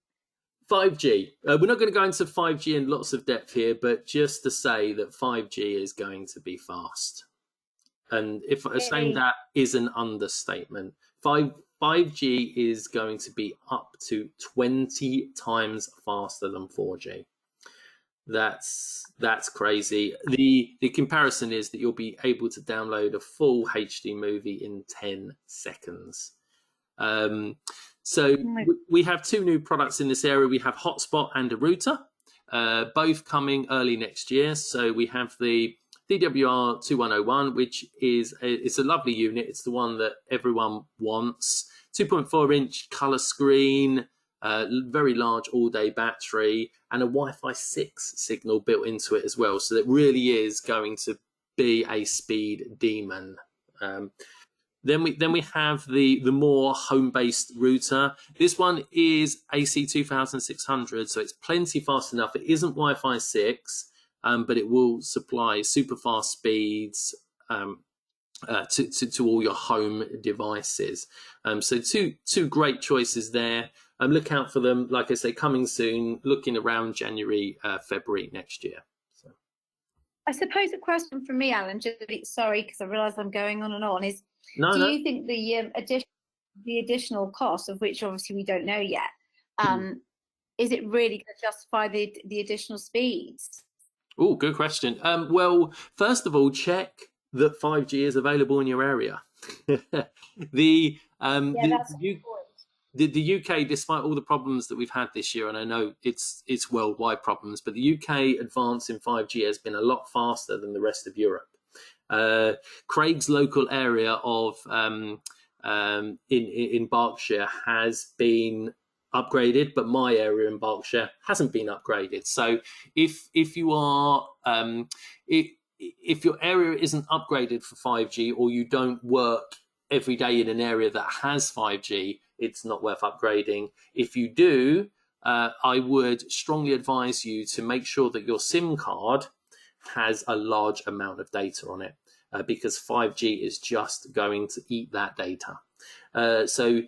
Speaker 2: So, 5G. We're not going to go into 5G in lots of depth here, but just to say that 5G is going to be fast. And if saying that is an understatement, 5G is going to be up to 20 times faster than 4G. That's crazy. The comparison is that you'll be able to download a full HD movie in 10 seconds. So we have two new products in this area. We have Hotspot and a router, both coming early next year. So we have the DWR 2101, which it's a lovely unit. It's the one that everyone wants. 2.4-inch color screen, very large all-day battery, and a Wi-Fi 6 signal built into it as well. So it really is going to be a speed demon. Then we have the more home-based router. This one is AC 2600, so it's plenty fast enough. It isn't Wi-Fi 6, but it will supply super fast speeds to all your home devices. So two great choices there. Look out for them. Like I say, coming soon. Looking around January, February next year. So.
Speaker 3: I suppose a question from me, Alan. Just sorry, because I realise I'm going on and on. Is do you think the additional cost, of which obviously we don't know yet, is it really going to justify the additional speeds?
Speaker 2: Oh, good question. Well, first of all, check that 5G is available in your area. The UK, despite all the problems that we've had this year, and I know it's worldwide problems, but the UK advance in 5G has been a lot faster than the rest of Europe. Craig's local area of in Berkshire has been upgraded, but my area in Berkshire hasn't been upgraded. So if you are if your area isn't upgraded for 5G, or you don't work every day in an area that has 5G, it's not worth upgrading. If you do, I would strongly advise you to make sure that your SIM card has a large amount of data on it, because 5G is just going to eat that data. So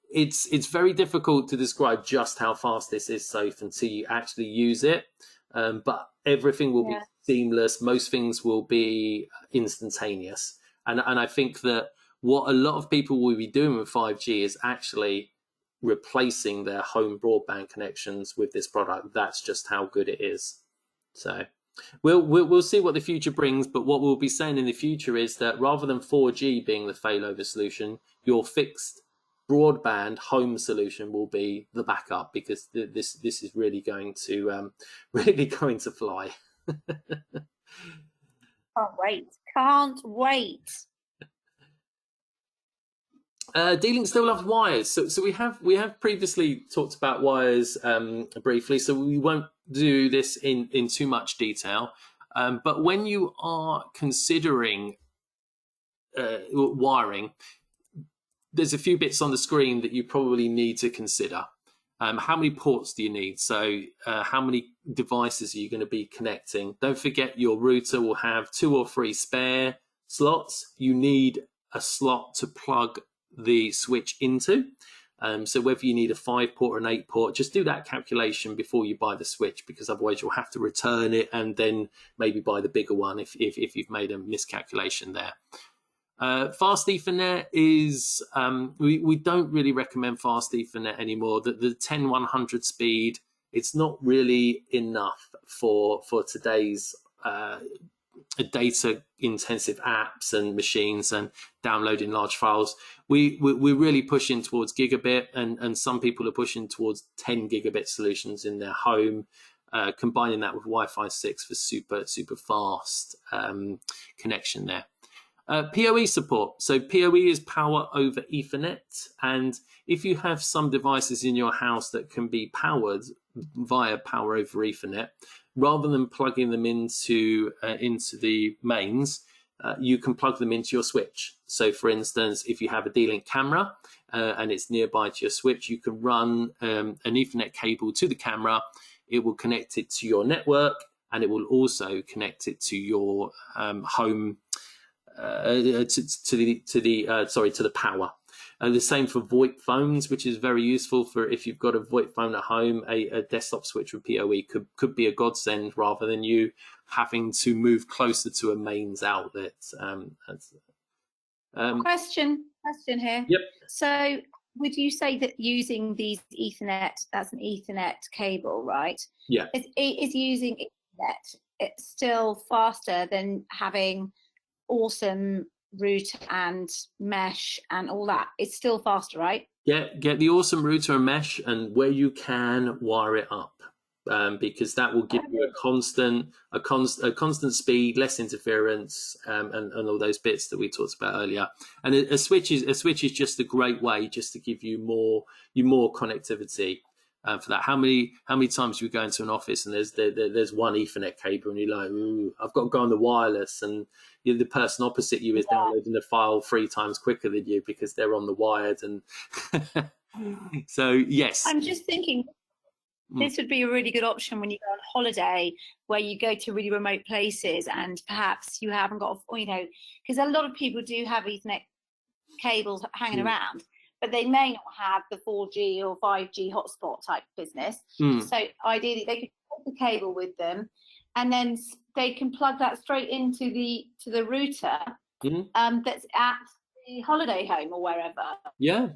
Speaker 2: it's very difficult to describe just how fast this is safe until you actually use it. But everything will be seamless. Most things will be instantaneous. And I think that what a lot of people will be doing with 5G is actually replacing their home broadband connections with this product. That's just how good it is. So we'll see what the future brings. But what we'll be saying in the future is that rather than 4G being the failover solution, your fixed broadband home solution will be the backup, because this is really going to fly.
Speaker 3: Can't wait.
Speaker 2: D-Link still loves wires, so we have previously talked about wires briefly, so we won't do this in too much detail. But when you are considering wiring, there's a few bits on the screen that you probably need to consider. How many ports do you need? So how many devices are you going to be connecting? Don't forget your router will have 2 or 3 spare slots. You need a slot to plug the switch into. So whether you need a 5-port or an 8-port, just do that calculation before you buy the switch, because otherwise you'll have to return it and then maybe buy the bigger one if you've made a miscalculation there. Fast Ethernet is, we don't really recommend fast Ethernet anymore. The 10/100 speed, it's not really enough for today's data intensive apps and machines and downloading large files. We're really pushing towards gigabit, and some people are pushing towards 10 gigabit solutions in their home, combining that with Wi-Fi 6 for super fast connection there. PoE support. So PoE is power over Ethernet, and if you have some devices in your house that can be powered via power over Ethernet, rather than plugging them into the mains, you can plug them into your switch. So for instance, if you have a D-Link camera and it's nearby to your switch, you can run an Ethernet cable to the camera. It will connect it to your network, and it will also connect it to your home, to the power. The same for VoIP phones, which is very useful for if you've got a VoIP phone at home. A desktop switch with PoE could be a godsend, rather than you having to move closer to a mains outlet.
Speaker 3: Question here.
Speaker 2: Yep.
Speaker 3: So would you say that using these Ethernet, that's an Ethernet cable, right?
Speaker 2: Yeah.
Speaker 3: Is using Ethernet, it's still faster than having awesome router and mesh and all that? It's still faster, right?
Speaker 2: Get the awesome router and mesh, and where you can, wire it up, because that will give you a constant speed, less interference, and all those bits that we talked about earlier. And a switch is just a great way just to give you more connectivity. for that. How many times do you go into an office and there's one Ethernet cable and you're like, ooh, I've got to go on the wireless, and the person opposite you is downloading the file 3 times quicker than you because they're on the wired. And so yes,
Speaker 3: I'm just thinking this would be a really good option when you go on holiday, where you go to really remote places and perhaps you haven't got, because a lot of people do have Ethernet cables hanging around, but they may not have the 4G or 5G hotspot type business. So ideally they could take the cable with them, and then they can plug that straight into the router that's at the holiday home or wherever. Right?
Speaker 2: Yeah.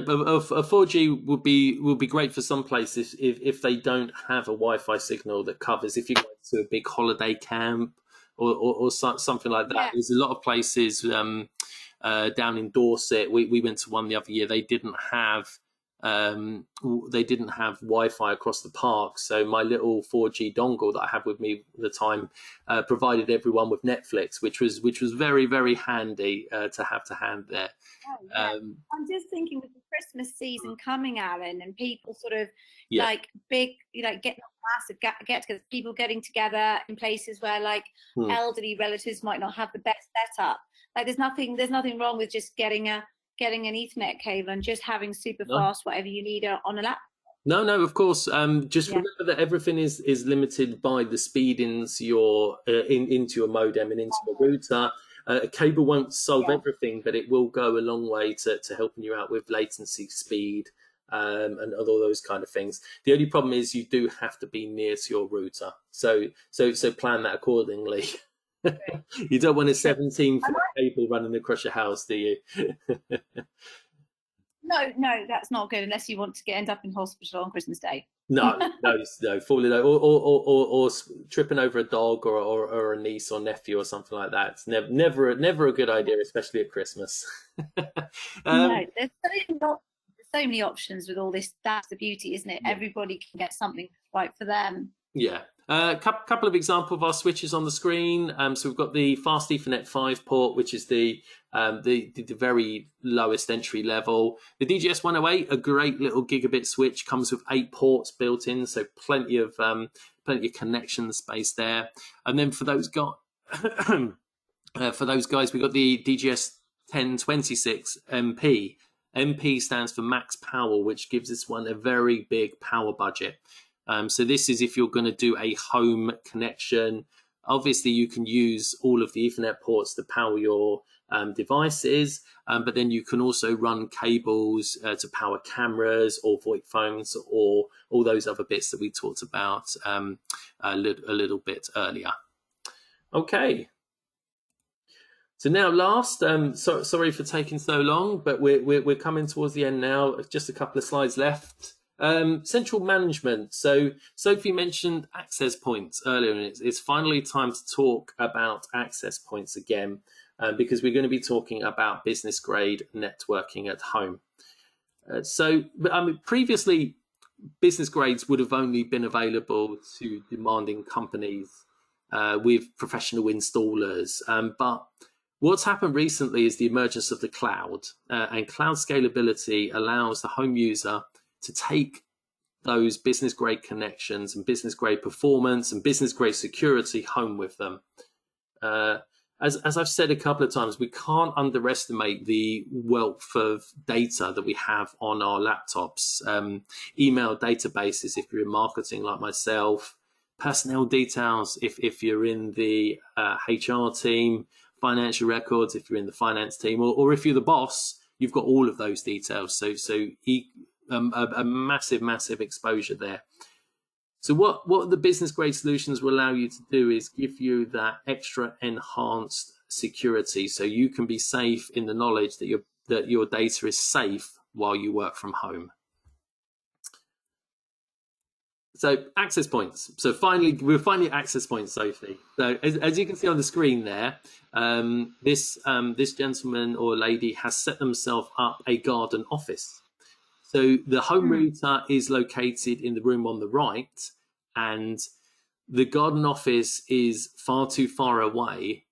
Speaker 2: But a 4G would be great for some places if they don't have a Wi-Fi signal that covers. If you go to a big holiday camp or something like that, there's a lot of places. Down in Dorset, we went to one the other year. They didn't have Wi-Fi across the park, so my little 4G dongle that I had with me at the time provided everyone with Netflix, which was very, very handy to have to hand there.
Speaker 3: I'm just thinking with the Christmas season coming, Alan, and people sort of like big, getting massive get together, people getting together in places where elderly relatives might not have the best setup. Like there's nothing wrong with just getting an Ethernet cable and just having super fast whatever you need on a laptop. No,
Speaker 2: of course. Just remember that everything is limited by the speed into your modem and into the router. A cable won't solve everything, but it will go a long way to helping you out with latency, speed, and all those kind of things. The only problem is you do have to be near to your router, so plan that accordingly. You don't want a 17-foot cable running across your house, do you?
Speaker 3: No, that's not good unless you want to end up in hospital on Christmas Day.
Speaker 2: No, falling over or tripping over a dog or a niece or nephew or something like that. It's never a good idea, especially at Christmas.
Speaker 3: No, there's so many options with all this. That's the beauty, isn't it? Everybody can get something right for them.
Speaker 2: Yeah. Couple of examples of our switches on the screen. So we've got the fast Ethernet 5 port, which is the very lowest entry level. The DGS 108, a great little gigabit switch, comes with 8 ports built in, so plenty of connection space there. And then for those guys, we've got the DGS 1026 MP. MP stands for max power, which gives this one a very big power budget. So this is if you're going to do a home connection. Obviously, you can use all of the Ethernet ports to power your devices, but then you can also run cables to power cameras or VoIP phones or all those other bits that we talked about a little bit earlier. Okay. So now last, sorry for taking so long, but we're coming towards the end now. Just a couple of slides left. Central management. So Sophie mentioned access points earlier, and it's finally time to talk about access points again, because we're going to be talking about business grade networking at home. Previously, business grades would have only been available to demanding companies with professional installers, but what's happened recently is the emergence of the cloud, and cloud scalability allows the home user to take those business grade connections and business grade performance and business grade security home with them. As I've said a couple of times, we can't underestimate the wealth of data that we have on our laptops. Email databases, if you're in marketing like myself, personnel details, if you're in the HR team, financial records, if you're in the finance team, or if you're the boss, you've got all of those details. So a massive exposure there. So what the business grade solutions will allow you to do is give you that extra enhanced security, so you can be safe in the knowledge that your data is safe while you work from home. So access points. So we're finally at access points, Sophie. So as you can see on the screen there, this gentleman or lady has set themselves up a garden office. So the home router is located in the room on the right, and the garden office is far too far away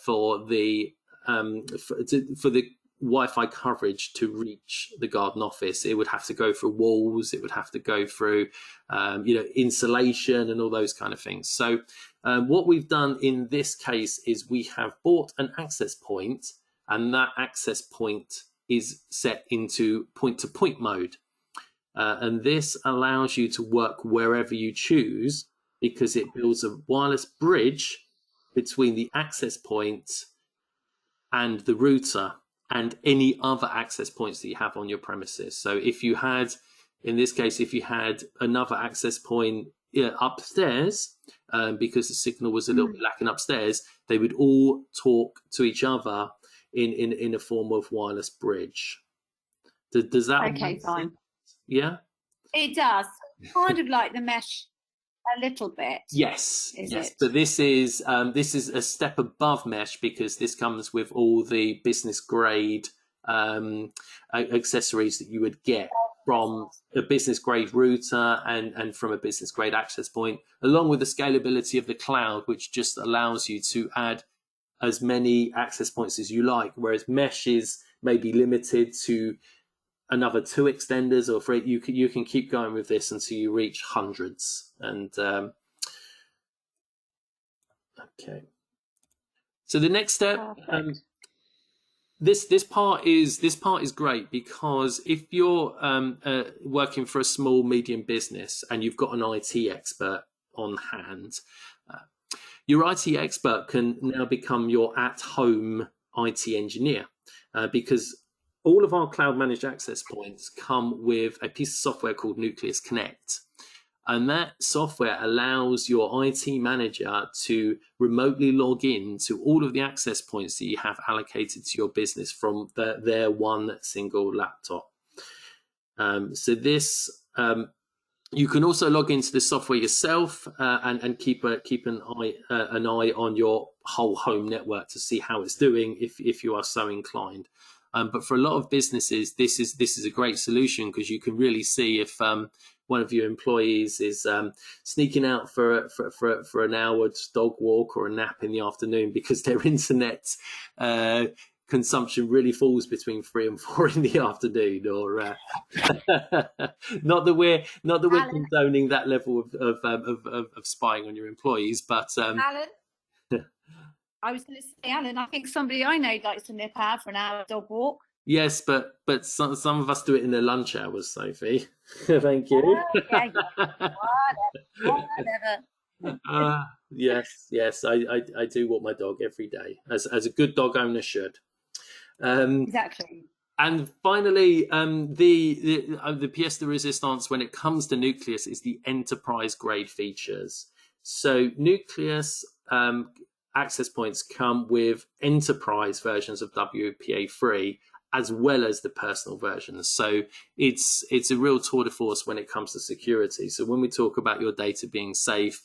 Speaker 2: for the Wi-Fi coverage to reach the garden office. It would have to go through walls, it would have to go through insulation and all those kind of things. So what we've done in this case is we have bought an access point, and that access point is set into point-to-point mode. And this allows you to work wherever you choose, because it builds a wireless bridge between the access point and the router and any other access points that you have on your premises. So if you had, in this case, if you had another access point upstairs, because the signal was a little bit lacking upstairs, they would all talk to each other in a form of wireless bridge. Does that
Speaker 4: okay, fine.
Speaker 2: sense? Yeah,
Speaker 4: it does. Kind of like the mesh a little bit.
Speaker 2: Yes, yes. But this is a step above mesh, because this comes with all the business grade accessories that you would get from a business grade router and from a business grade access point, along with the scalability of the cloud, which just allows you to add as many access points as you like, whereas mesh is maybe limited to another 2 extenders or 3. You can keep going with this until you reach hundreds. And okay, so the next step, this part is great, because if you're working for a small medium business and you've got an IT expert on hand, your IT expert can now become your at-home IT engineer, because all of our cloud managed access points come with a piece of software called Nucleus Connect. And that software allows your IT manager to remotely log in to all of the access points that you have allocated to your business from their one single laptop. So this, you can also log into the software yourself and keep an eye on your whole home network to see how it's doing if you are so inclined. But for a lot of businesses, this is a great solution, because you can really see if one of your employees is sneaking out for an hour's dog walk or a nap in the afternoon, because their internet consumption really falls between 3 and 4 in the afternoon, or not that we're condoning that level of spying on your employees, but
Speaker 4: Alan, I was going to say, Alan, I think somebody I know likes to nip out for an hour dog walk.
Speaker 2: Yes, but some of us do it in the lunch hours, Sophie. Thank you.
Speaker 4: Yeah. Whatever.
Speaker 2: Yes, I do walk my dog every day, as a good dog owner should.
Speaker 4: Exactly.
Speaker 2: And finally, the pièce de résistance when it comes to Nucleus is the enterprise grade features. So Nucleus access points come with enterprise versions of WPA3, as well as the personal versions. So it's a real tour de force when it comes to security. So when we talk about your data being safe,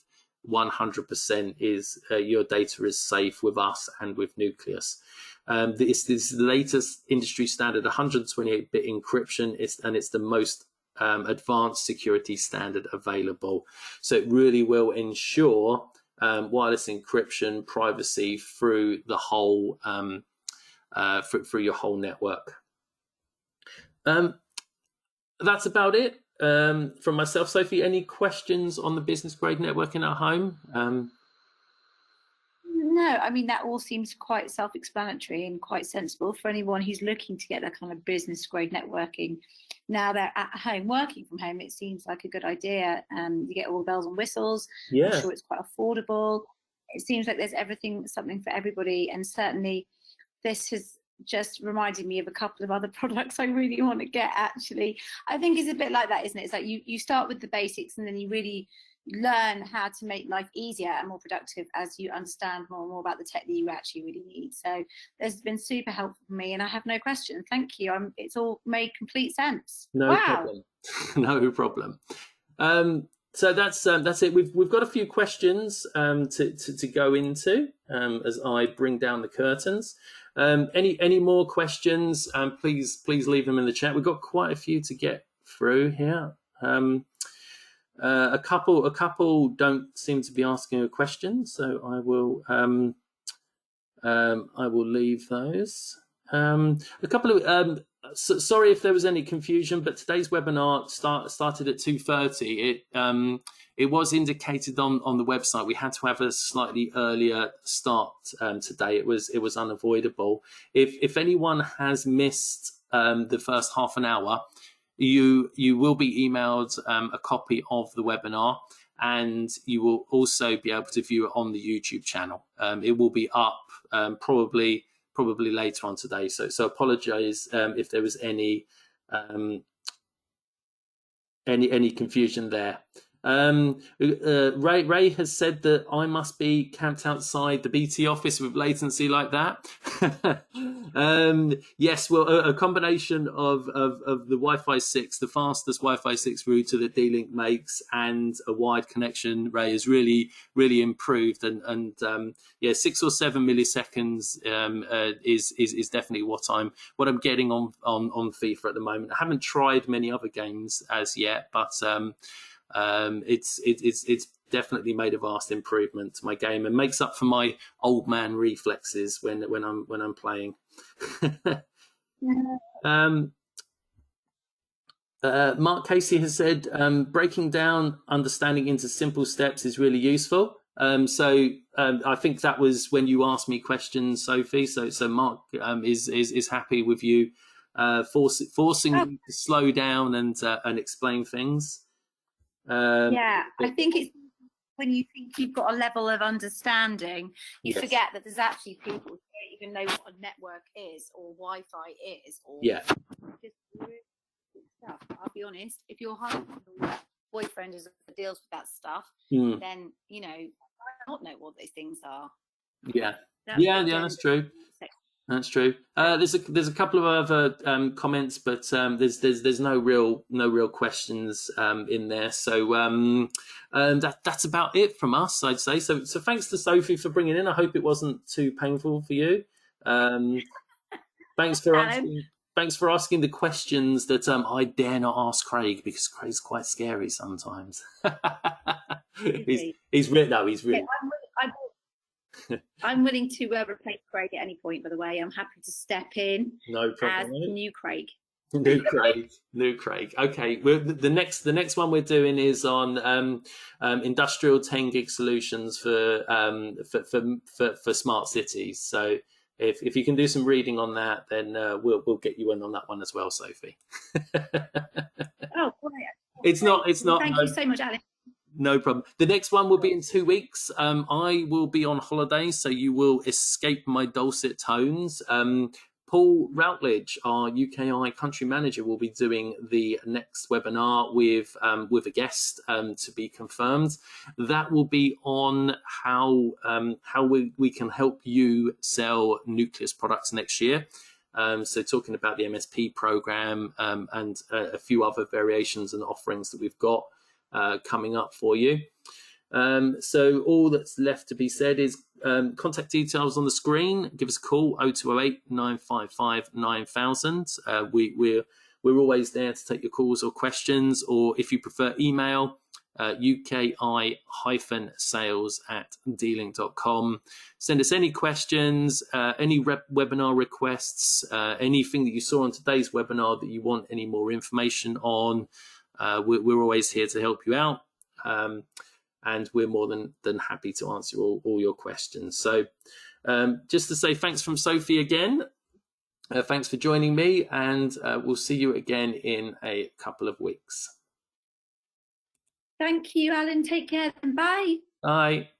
Speaker 2: 100% is your data is safe with us and with Nucleus. This is the latest industry standard 128-bit encryption, and it's the most advanced security standard available. So it really will ensure wireless encryption, privacy through the whole through your whole network. That's about it from myself. Sophie, any questions on the business grade networking at home?
Speaker 4: No, I mean, that all seems quite self-explanatory and quite sensible for anyone who's looking to get that kind of business grade networking. Now they're at home, working from home, it seems like a good idea. You get all the bells and whistles.
Speaker 2: Yeah.
Speaker 4: I'm sure it's quite affordable. It seems like there's something for everybody. And certainly this has just reminded me of a couple of other products I really want to get, actually. I think it's a bit like that, isn't it? It's like you start with the basics, and then you really learn how to make life easier and more productive as you understand more and more about the tech that you actually really need. So this has been super helpful for me, and I have no question. Thank you. It's all made complete sense.
Speaker 2: No problem. No problem. So that's it. We've got a few questions to go into as I bring down the curtains. Any more questions? Please leave them in the chat. We've got quite a few to get through here. A couple don't seem to be asking a question, so I will leave those. A couple of sorry if there was any confusion, but today's webinar started at 2:30. It was indicated on the website we had to have a slightly earlier start today. It was unavoidable. If anyone has missed the first half an hour, you will be emailed a copy of the webinar, and you will also be able to view it on the YouTube channel. It will be up probably later on today. So apologise if there was any confusion there. Ray has said that I must be camped outside the BT office with latency like that. Yes, well, a combination of the Wi-Fi 6, the fastest Wi-Fi 6 router that D-Link makes, and a wide connection, Ray, has really improved. And yeah, 6 or 7 milliseconds is definitely what I'm getting on FIFA at the moment. I haven't tried many other games as yet, but it's definitely made a vast improvement to my game and makes up for my old man reflexes when I'm playing. Mark Casey has said breaking down understanding into simple steps is really useful. So I think that was when you asked me questions, Sophie. So Mark is happy with you forcing you to slow down and explain things.
Speaker 4: Yeah, I think it's when you think you've got a level of understanding, you forget that there's actually people who don't even know what a network is or Wi-Fi is, or just stuff. I'll be honest, if your husband or your boyfriend deals with that stuff, then I don't know what those things are.
Speaker 2: Yeah, that's true. That's true. There's a couple of other comments, but there's no real questions in there. So that's about it from us, I'd say. So thanks to Sophie for bringing in. I hope it wasn't too painful for you. Thanks for asking. Thanks for asking the questions that I dare not ask Craig, because Craig's quite scary sometimes. He's really.
Speaker 4: Yeah, I'm willing to replace Craig at any point, by the way. I'm happy to step in.
Speaker 2: No problem.
Speaker 4: As new Craig.
Speaker 2: New Craig. Okay, the next one we're doing is on industrial 10 gig solutions for smart cities. So if you can do some reading on that, then we'll get you in on that one as well, Sophie.
Speaker 4: Oh, great.
Speaker 2: It's not.
Speaker 4: Thank you so much, Alex.
Speaker 2: No problem. The next one will be in 2 weeks. I will be on holiday, so you will escape my dulcet tones. Paul Routledge, our UK&I country manager, will be doing the next webinar with a guest to be confirmed. That will be on how we can help you sell Nucleus products next year. So talking about the MSP program and a few other variations and offerings that we've got coming up for you. So all that's left to be said is contact details on the screen. Give us a call, 0208 955 9000. We're always there to take your calls or questions, or if you prefer email, uki-sales@dlink.com. Send us any questions, any webinar requests, anything that you saw on today's webinar that you want any more information on. We're always here to help you out, and we're more than happy to answer all your questions. So just to say thanks from Sophie again. Thanks for joining me, and we'll see you again in a couple of weeks.
Speaker 4: Thank you, Alan. Take care. Bye.
Speaker 2: Bye.